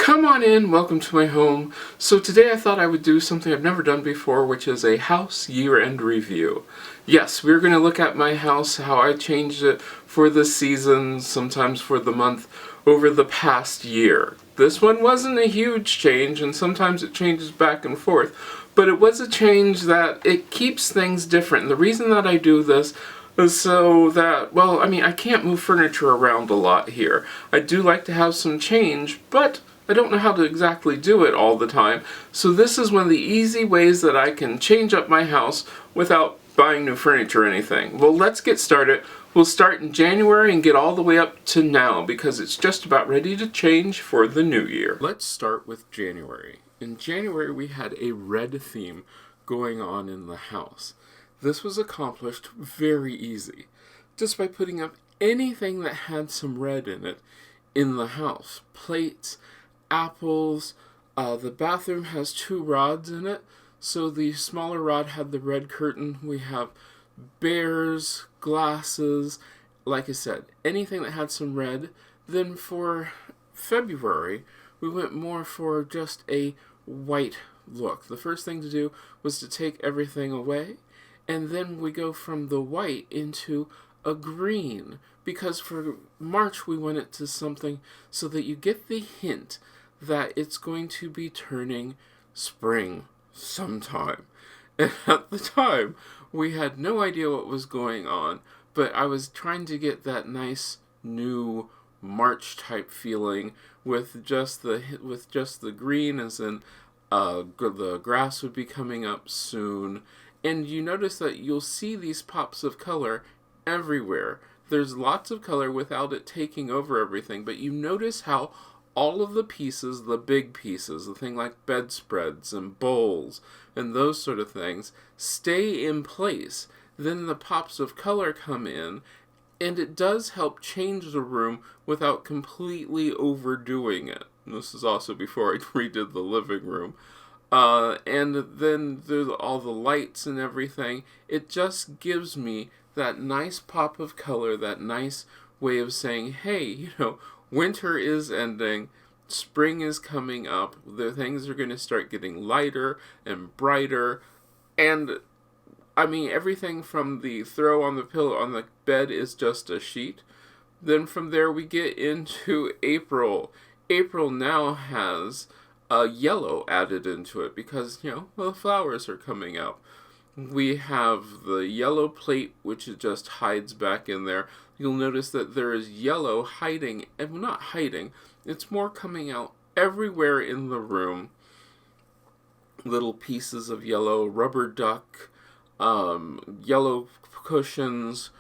Come on in, welcome to my home. So today I thought I would do something I've never done before, which is a house year-end review. Yes, we're going to look at my house, how I changed it for the season, sometimes for the month, over the past year. This one wasn't a huge change, and sometimes it changes back and forth, but it was a change that it keeps things different. And the reason that I do this is so that, I can't move furniture around a lot here. I do like to have some change, but I don't know how to exactly do it all the time, so this is one of the easy ways that I can change up my house without buying new furniture or anything. Well, let's get started. We'll start in January and get all the way up to now because it's just about ready to change for the new year. Let's start with January. In January we had a red theme going on in the house. This was accomplished very easy, just by putting up anything that had some red in it in the house. Plates, apples. The bathroom has 2 rods in it, so the smaller rod had the red curtain. We have bears, glasses, like I said, anything that had some red. Then for February, we went more for just a white look. The first thing to do was to take everything away, and then we go from the white into a green, because for March we went it to something so that you get the hint that it's going to be turning spring sometime. And at the time, we had no idea what was going on, but I was trying to get that nice new March type feeling with just the green, as in the grass would be coming up soon. And you notice that you'll see these pops of color everywhere. There's lots of color without it taking over everything, but you notice how all of the pieces, the big pieces, the thing like bedspreads and bowls and those sort of things, stay in place. Then the pops of color come in, and it does help change the room without completely overdoing it. And this is also before I redid the living room. And then there's all the lights and everything. It just gives me that nice pop of color, that nice way of saying, hey, winter is ending, spring is coming up, the things are going to start getting lighter and brighter, and everything from the throw on the pillow on the bed is just a sheet. Then from there we get into April. April now has yellow added into it because, the flowers are coming out. We have the yellow plate, which it just hides back in there. You'll notice that there is yellow hiding, and not hiding, it's more coming out everywhere in the room. Little pieces of yellow, rubber duck, yellow cushions,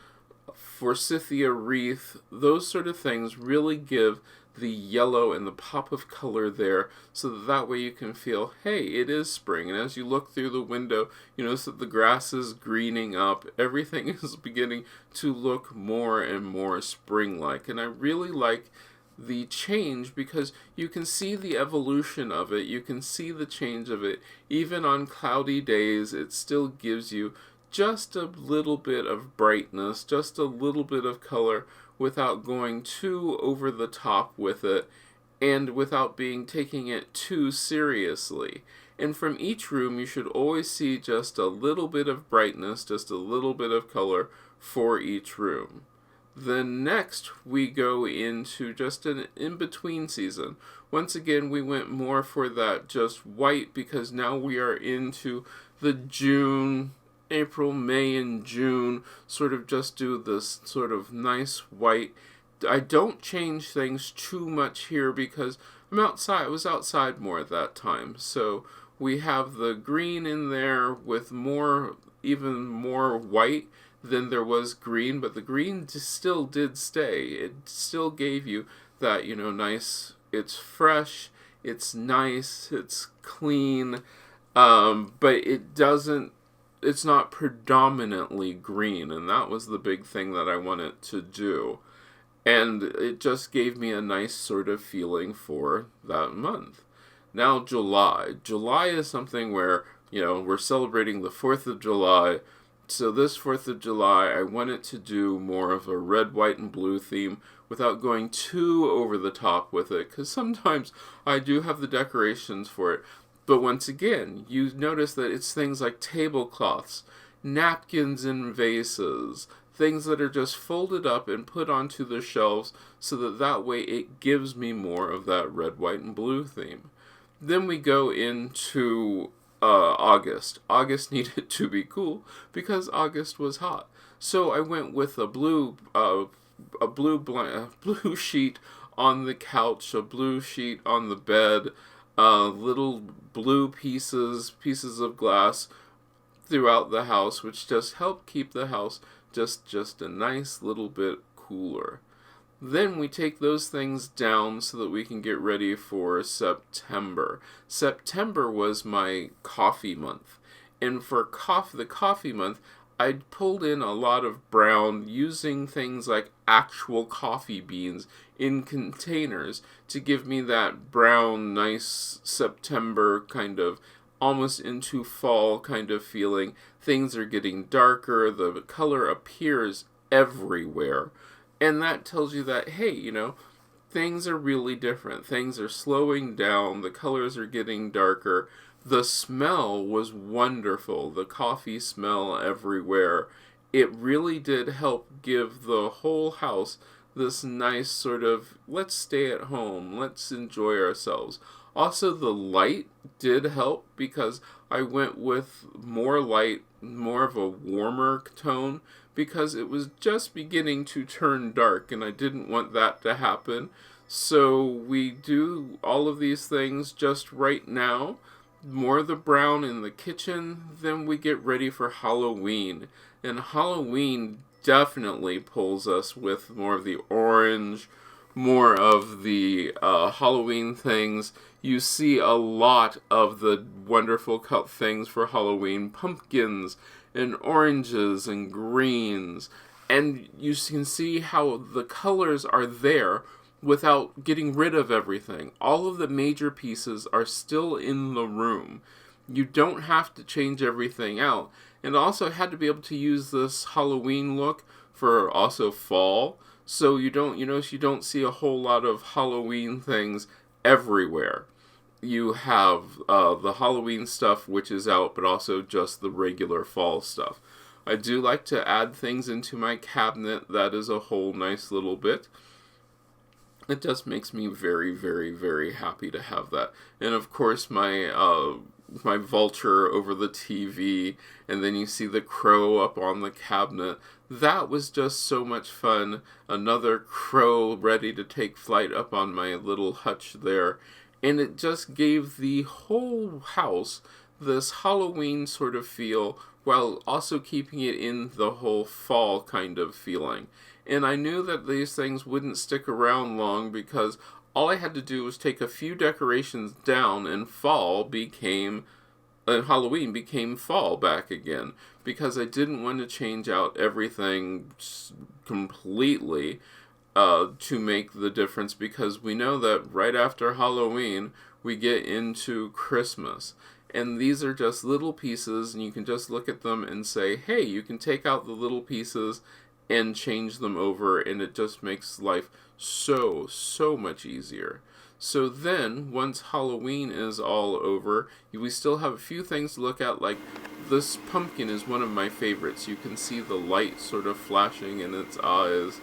forsythia wreath, those sort of things really give the yellow and the pop of color there, so that way you can feel, hey, it is spring. And as you look through the window, you notice that the grass is greening up. Everything is beginning to look more and more spring-like. And I really like the change because you can see the evolution of it. You can see the change of it. Even on cloudy days, it still gives you just a little bit of brightness, just a little bit of color, without going too over the top with it, and without taking it too seriously. And from each room, you should always see just a little bit of brightness, just a little bit of color for each room. Then next, we go into just an in-between season. Once again, we went more for that just white, because now we are into the June, April, May, and June, sort of just do this sort of nice white. I don't change things too much here because I'm outside. I was outside more at that time. So we have the green in there with even more white than there was green, but the green still did stay. It still gave you that, nice, it's fresh, it's nice, it's clean, but it's not predominantly green, and that was the big thing that I wanted to do. And it just gave me a nice sort of feeling for that month. Now July. July is something where, we're celebrating the 4th of July. So this 4th of July, I wanted to do more of a red, white, and blue theme without going too over the top with it, because sometimes I do have the decorations for it. But once again, you notice that it's things like tablecloths, napkins and vases, things that are just folded up and put onto the shelves so that that way it gives me more of that red, white, and blue theme. Then we go into August. August needed to be cool because August was hot. So I went with a blue sheet on the couch, a blue sheet on the bed, little blue pieces of glass throughout the house, which just help keep the house just a nice little bit cooler. Then we take those things down so that we can get ready for September. September was my coffee month. And for the coffee month, I pulled in a lot of brown using things like actual coffee beans in containers to give me that brown, nice September kind of almost into fall kind of feeling. Things are getting darker, the color appears everywhere. And that tells you that, hey, things are really different. Things are slowing down. The colors are getting darker. The smell was wonderful. The coffee smell everywhere. It really did help give the whole house this nice sort of, let's stay at home. Let's enjoy ourselves. Also, the light did help because I went with more light, more of a warmer tone, because it was just beginning to turn dark and I didn't want that to happen. So we do all of these things just right now. More of the brown in the kitchen, then we get ready for Halloween. And Halloween definitely pulls us with more of the orange, more of the Halloween things. You see a lot of the wonderful things for Halloween, pumpkins and oranges and greens, and you can see how the colors are there without getting rid of everything. All of the major pieces are still in the room. You don't have to change everything out. And also had to be able to use this Halloween look for also fall, so you don't see a whole lot of Halloween things everywhere. You have the Halloween stuff, which is out, but also just the regular fall stuff. I do like to add things into my cabinet. That is a whole nice little bit. It just makes me very, very, very happy to have that. And of course, my vulture over the TV, and then you see the crow up on the cabinet. That was just so much fun. Another crow ready to take flight up on my little hutch there. And it just gave the whole house this Halloween sort of feel while also keeping it in the whole fall kind of feeling. And I knew that these things wouldn't stick around long because all I had to do was take a few decorations down and Halloween became fall back again, because I didn't want to change out everything completely to make the difference, because we know that right after Halloween we get into Christmas. And these are just little pieces, and you can just look at them and say, hey, you can take out the little pieces and change them over, and it just makes life so much easier. So then, once Halloween is all over, we still have a few things to look at, like this pumpkin is one of my favorites. You can see the light sort of flashing in its eyes.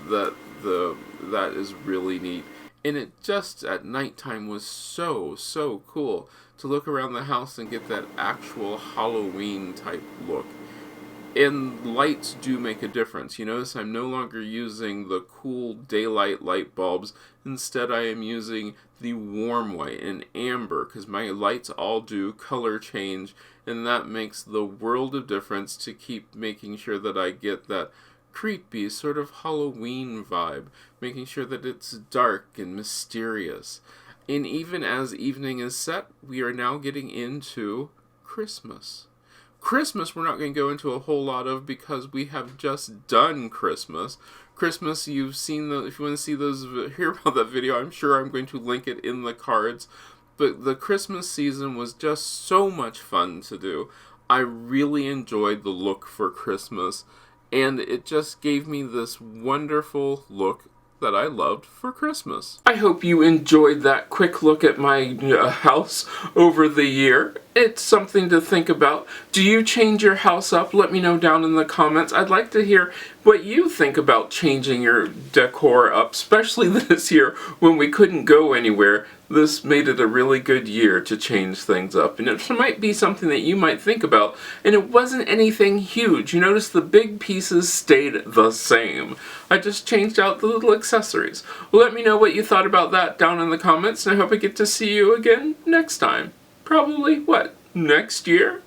That is really neat. And it just at nighttime was so cool to look around the house and get that actual Halloween type look. And lights do make a difference. You notice I'm no longer using the cool daylight light bulbs. Instead, I am using the warm white and amber, because my lights all do color change, and that makes the world of difference to keep making sure that I get that creepy sort of Halloween vibe, making sure that it's dark and mysterious. And even as evening is set, we are now getting into Christmas. Christmas we're not going to go into a whole lot of because we have just done Christmas. Christmas, you've seen if you want to see hear about that video, I'm sure I'm going to link it in the cards. But the Christmas season was just so much fun to do. I really enjoyed the look for Christmas, and it just gave me this wonderful look that I loved for Christmas. I hope you enjoyed that quick look at my house over the year. It's something to think about. Do you change your house up? Let me know down in the comments. I'd like to hear what you think about changing your decor up, especially this year when we couldn't go anywhere. This made it a really good year to change things up, and it might be something that you might think about, and it wasn't anything huge. You notice the big pieces stayed the same. I just changed out the little accessories. Well, let me know what you thought about that down in the comments, and I hope I get to see you again next time. Probably, what, next year?